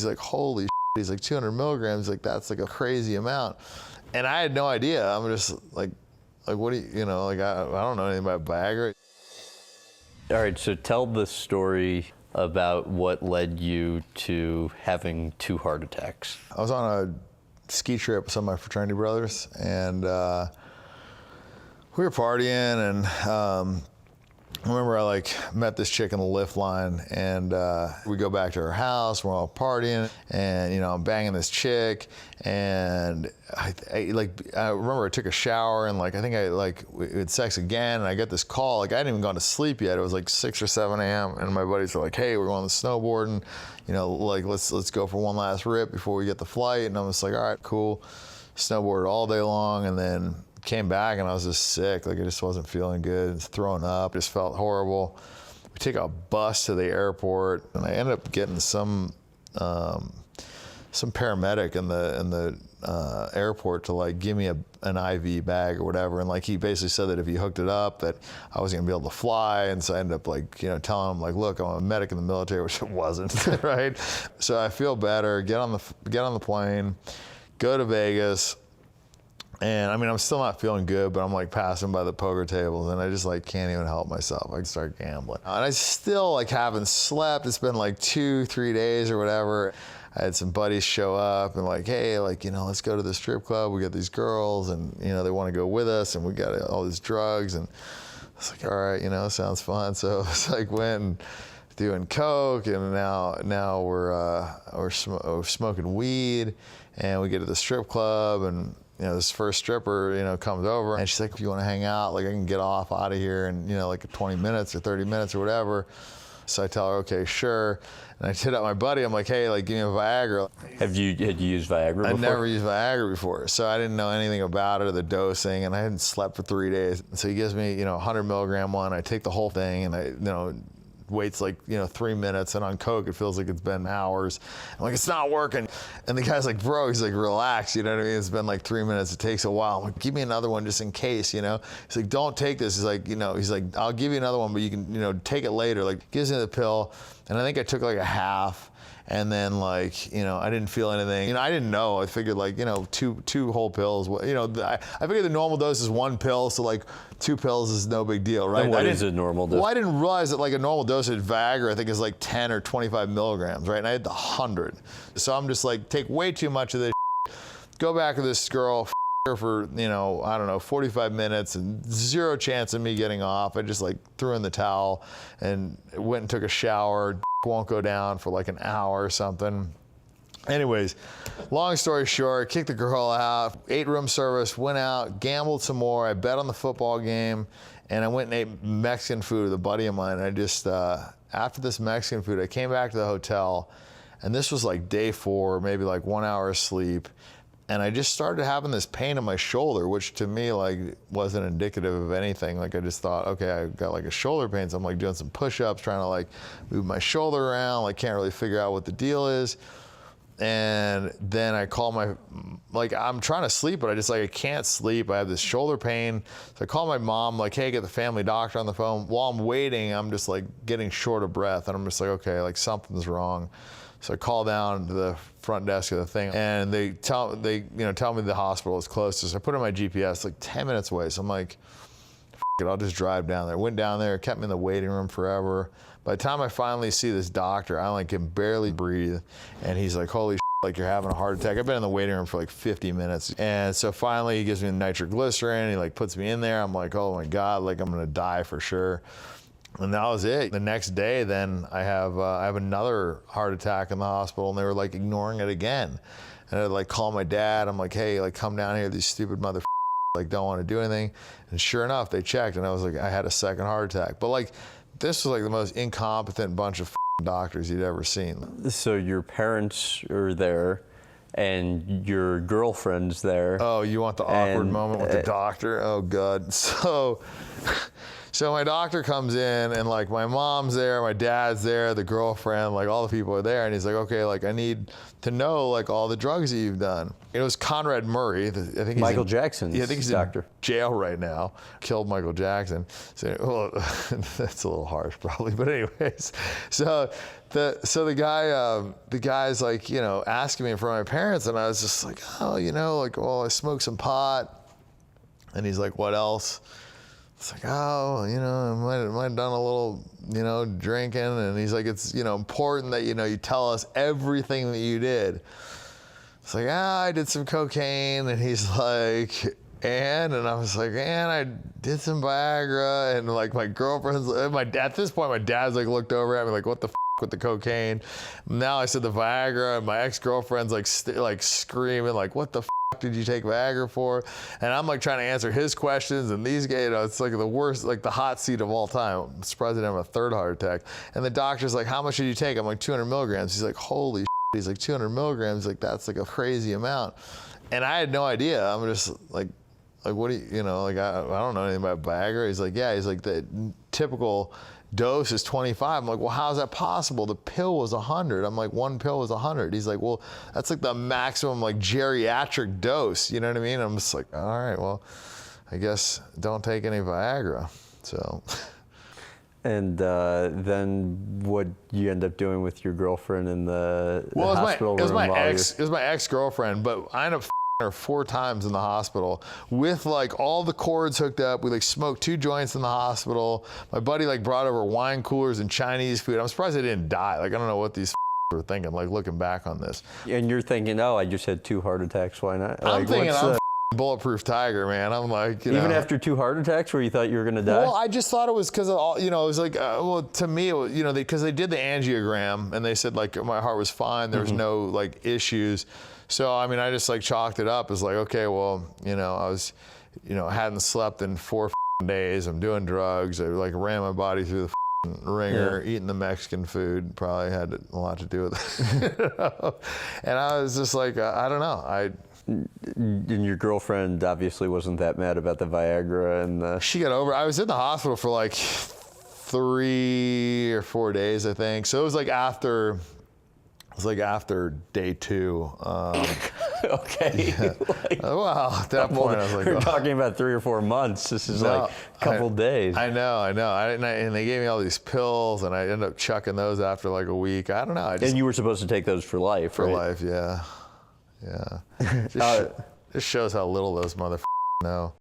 He's like, holy shit. He's like, 200 milligrams. Like, that's like a crazy amount. And I had no idea. I'm just like what do you know, like, I don't know anything about Viagra. All right, so tell the story about what led you to having 2 heart attacks. I was on a ski trip with some of my fraternity brothers, and we were partying, and I remember I like met this chick in the lift line, and we go back to her house, we're all partying, and you know, I'm banging this chick, and I remember I took a shower, and like I think we had sex again, and I get this call, like I hadn't even gone to sleep yet. It was like 6 or 7 a.m. and my buddies were like, hey, we're going snowboarding, you know, like let's go for one last rip before we get the flight. And I'm just like, all right, cool. Snowboarded all day long, and then came back and I was just sick. Like I just wasn't feeling good, throwing up, just felt horrible. We take a bus to the airport, and I ended up getting some paramedic in the airport to like give me an IV bag or whatever. And like he basically said that if he hooked it up, that I wasn't gonna be able to fly. And so I ended up like, you know, telling him like, look, I'm a medic in the military, which it wasn't, right? So I feel better, get on the plane, go to Vegas. And I mean, I'm still not feeling good, but I'm like passing by the poker tables, and I just like can't even help myself. I start gambling. And I still like haven't slept. It's been like 2-3 days or whatever. I had some buddies show up and like, hey, like, you know, let's go to the strip club. We got these girls, and you know, they want to go with us, and we got all these drugs. And it's like, all right, you know, sounds fun. So it's like went and doing coke, and now we're smoking weed, and we get to the strip club, and you know, this first stripper, you know, comes over, and she's like, if you want to hang out, like I can get off out of here in, you know, like 20 minutes or 30 minutes or whatever. So I tell her, okay, sure. And I hit up my buddy, I'm like, hey, like give me a Viagra. Had you used Viagra before? I'd never used Viagra before, so I didn't know anything about it or the dosing, and I hadn't slept for 3 days. So he gives me, you know, 100 milligram one. I take the whole thing, and I, you know, waits like, you know, 3 minutes, and on coke it feels like it's been hours. I'm like, it's not working. And the guy's like, bro, he's like, relax, you know what I mean? It's been like 3 minutes, it takes a while. I'm like, give me another one just in case, you know? He's like, don't take this. He's like, you know, he's like, I'll give you another one, but you can, you know, take it later. Like, gives me the pill, and I think I took like a half. And then like, you know, I didn't feel anything. You know, I didn't know. I figured like, you know, two whole pills. You know, I figured the normal dose is 1 pill, so like 2 pills is no big deal, right? And what is a normal dose? Well, I didn't realize that like a normal dose of Viagra, I think is like 10 or 25 milligrams, right? And I had the 100. So I'm just like, take way too much of this, go back to this girl, her for, you know, I don't know, 45 minutes and 0 chance of me getting off. I just like threw in the towel and went and took a shower. Won't go down for like an hour or something. Anyways, long story short, kicked the girl out, ate room service, went out, gambled some more. I bet on the football game, and I went and ate Mexican food with a buddy of mine. I just, after this Mexican food, I came back to the hotel, and this was like day 4, maybe like 1 hour of sleep. And I just started having this pain in my shoulder, which to me like wasn't indicative of anything. Like I just thought, okay, I got like a shoulder pain, so I'm like doing some push-ups, trying to like move my shoulder around, like can't really figure out what the deal is. And then I call like I'm trying to sleep, but I just like, I can't sleep. I have this shoulder pain. So I call my mom, like, hey, get the family doctor on the phone. While I'm waiting, I'm just like getting short of breath, and I'm just like, okay, like something's wrong. So I call down to the front desk of the thing, and they tell me the hospital is closest. So I put in my GPS, like 10 minutes away. So I'm like, F it, I'll just drive down there. Went down there, kept me in the waiting room forever. By the time I finally see this doctor, I like can barely breathe, and he's like, holy shit, like you're having a heart attack. I've been in the waiting room for like 50 minutes. And so finally he gives me nitroglycerin, he like puts me in there. I'm like, oh my God, like I'm gonna die for sure. And that was it. The next day, then I have another heart attack in the hospital, and they were like ignoring it again. And I'd like call my dad. I'm like, hey, like come down here. These stupid motherfuckers like don't want to do anything. And sure enough, they checked, and I was like, I had a second heart attack. But like, this was like the most incompetent bunch of doctors you'd ever seen. So your parents are there, and your girlfriend's there. Oh, you want the awkward moment with the doctor? Oh God. So my doctor comes in, and like my mom's there, my dad's there, the girlfriend, like all the people are there, and he's like, okay, like I need to know like all the drugs that you've done. It was Conrad Murray. I think he's Michael Jackson's I think he's doctor. in jail right now. Killed Michael Jackson. So well, that's a little harsh, probably. But anyways, so the guy's like, you know, asking me in front of my parents, and I was just like, oh, you know, like, well, I smoked some pot, and he's like, what else? It's like, oh, you know, I might have done a little, you know, drinking. And he's like, it's, you know, important that, you know, you tell us everything that you did. It's like, I did some cocaine. And he's like, and I was like, and I did some Viagra. And like my girlfriend's, at this point, my dad's like looked over at me like, what the f with the cocaine? Now I said the Viagra, and my ex-girlfriend's like screaming like, what the f did you take Viagra for? And I'm like trying to answer his questions, and these guys, you know, it's like the worst, like the hot seat of all time. I'm surprised I didn't have a third heart attack. And the doctor's like, how much did you take? I'm like, 200 milligrams. He's like, holy shit. He's like, 200 milligrams. Like, that's like a crazy amount. And I had no idea. I'm just like, what do you know, like, I don't know anything about Viagra. He's like, yeah, he's like, the typical dose is 25. I'm like, well, how's that possible? The pill was 100. I'm like, one pill was 100. He's like, well, that's like the maximum like geriatric dose. You know what I mean? I'm just like, all right, well, I guess don't take any Viagra. So. And then what you end up doing with your girlfriend in the hospital room? It was my ex-girlfriend, but I ended up her 4 times in the hospital with like all the cords hooked up. We like smoked 2 joints in the hospital. My buddy like brought over wine coolers and Chinese food. I'm surprised I didn't die. Like, I don't know what these were thinking, like looking back on this. And you're thinking, oh, I just had 2 heart attacks. Why not? I'm like, thinking I'm bulletproof tiger, man. I'm like, even after 2 heart attacks where you thought you were going to die? Well, I just thought it was because of all, you know, it was like, well, to me, it was, you know, because they did the angiogram and they said like my heart was fine. There was no like issues. So, I mean, I just like chalked it up as like, okay, well, you know, I was, you know, hadn't slept in 4 days. I'm doing drugs. I like ran my body through the ringer, eating the Mexican food. Probably had a lot to do with it. You know? And I was just like, I don't know. And your girlfriend obviously wasn't that mad about the Viagra and the... She got over. I was in the hospital for like 3 or 4 days, I think. So it was like after day 2. Okay. Yeah. Like, well, at that point, I was like, we're talking about 3 or 4 months. This is like a couple days. I know. And they gave me all these pills, and I ended up chucking those after like a week. I don't know. And you were supposed to take those for life, for right? life, yeah. Just shows how little those motherfuckers know.